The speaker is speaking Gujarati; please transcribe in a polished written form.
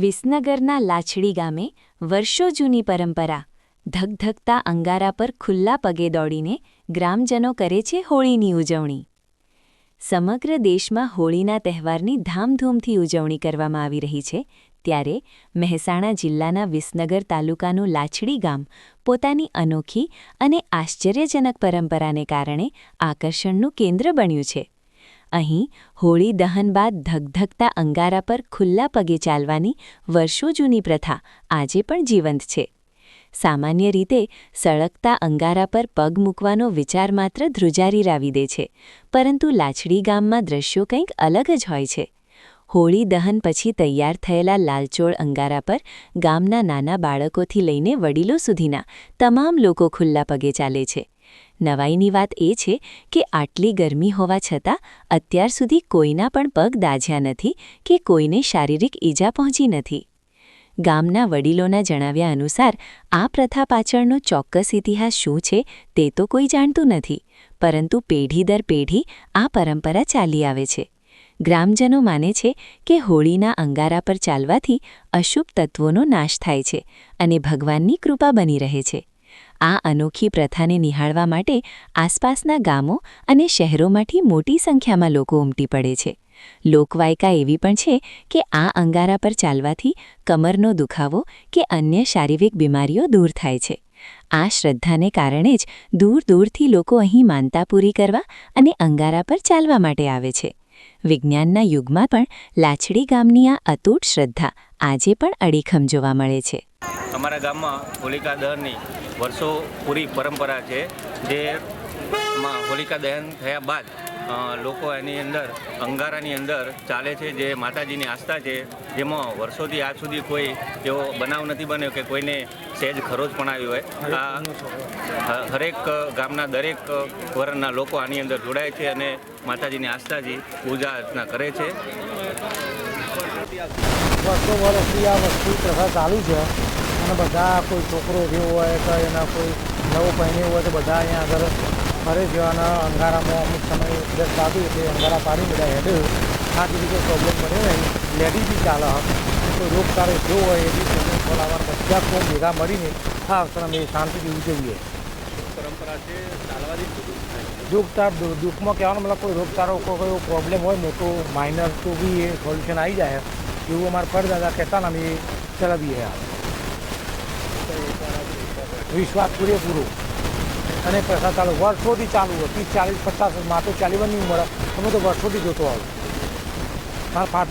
વિસનગરના લાછડી ગામે વર્ષો જૂની પરંપરા ધગધગતા અંગારા પર ખુલ્લા પગે દોડીને ગ્રામજનો કરે છે હોળીની ઉજવણી. સમગ્ર દેશમાં હોળીના તહેવારની ધામધૂમથી ઉજવણી કરવામાં આવી રહી છે, ત્યારે મહેસાણા જિલ્લાના વિસનગર તાલુકાનું લાછડી ગામ પોતાની અનોખી અને આશ્ચર્યજનક પરંપરાને કારણે આકર્ષણનું કેન્દ્ર બન્યું છે. અહીં હોળી દહન બાદ ધગધગતા અંગારા પર ખુલ્લા પગે ચાલવાની વર્ષો જૂની પ્રથા આજે પણ જીવંત છે. સામાન્ય રીતે સળગતા અંગારા પર પગ મૂકવાનો વિચાર માત્ર ધ્રુજારી લાવી દે છે, પરંતુ લાછડી ગામમાં દ્રશ્યો કંઈક અલગ જ હોય છે. હોળી દહન પછી તૈયાર થયેલા લાલચોળ અંગારા પર ગામના નાના બાળકોથી લઈને વડીલો સુધીના તમામ લોકો ખુલ્લા પગે ચાલે છે. નવાઈની વાત એ છે કે આટલી ગરમી હોવા છતાં અત્યાર સુધી કોઈના પણ પગ દાઝ્યા નથી કે કોઈને શારીરિક ઈજા પહોંચી નથી. ગામના વડીલોના જણાવ્યા અનુસાર આ પ્રથા પાછળનો ચોક્કસ ઇતિહાસ શું છે તે તો કોઈ જાણતું નથી, પરંતુ પેઢી દર પેઢી આ પરંપરા ચાલી આવે છે. ગ્રામજનો માને છે કે હોળીના અંગારા પર ચાલવાથી અશુભ તત્વોનો નાશ થાય છે અને ભગવાનની કૃપા બની રહે છે. આ અનોખી પ્રથાને નિહાળવા માટે આસપાસના ગામો અને શહેરોમાંથી મોટી સંખ્યામાં લોકો ઉમટી પડે છે. લોકવાયકા એવી પણ છે કે આ અંગારા પર ચાલવાથી કમરનો દુખાવો કે અન્ય શારીરિક બીમારીઓ દૂર થાય છે. આ શ્રદ્ધાને કારણે જ દૂર દૂરથી લોકો અહીં માનતા પૂરી કરવા અને અંગારા પર ચાલવા માટે આવે છે. વિજ્ઞાનના યુગમાં પણ લાછડી ગામની આ અતૂટ શ્રદ્ધા આજે પણ અડીખમ જોવા મળે છે. અમારા ગામમાં હોલિકા દહનની વર્ષો પૂરી પરંપરા છે, જેમાં હોલિકા દહન થયા બાદ લોકો એની અંદર અંગારાની અંદર ચાલે છે, જે માતાજીની આસ્થા છે, જેમાં વર્ષોથી આજ સુધી કોઈ એવો બનાવ નથી બન્યો કે કોઈને સહેજ ખરોચ પણ આવ્યો હોય. આ હરેક ગામના દરેક વર્ણના લોકો આની અંદર જોડાય છે અને માતાજીની આસ્થાથી પૂજા અર્ચના કરે છે. વર્ષો વર્ષથી આ વસ્તુ પ્રથા ચાલુ છે અને બધા કોઈ છોકરો થયો હોય કે એના કોઈ નવું પહેર્યું હોય તો બધા અહીંયા આગળ ફરે છે અને અંગારામાં અમુક સમય દસ પાડ્યું એટલે અંગારા પાડી બધા હેડે આ બીજી કોઈ પ્રોબ્લેમ બન્યો નહીં. લેડીઝ બી ચાલે, કોઈ રોગચાળો થયો હોય એ બી પ્રોબ્લેમ ખોલાવવાના બધા કોમ ભેગા મળીને આ અમે શાંતિથી ઉજવીએ. પરંપરા છે ચાલવાથી દુઃખમાં કહેવાનો મતલબ કોઈ રોગચાળો કોઈ પ્રોબ્લેમ હોય મોટો માઇનર તો બી એ સોલ્યુશન આવી જાય એવું અમારા પરદાદા કહેતા ને અમે ચલાવીએ. વિશ્વાસ પૂરેપૂરો અને પ્રથા ચાલુ વર્ષોથી ચાલુ હોય, 30, 40, 50 માં તો ચાલી નહીં મળે. અમે તો વર્ષોથી જોતો આવું. મારા ફાધર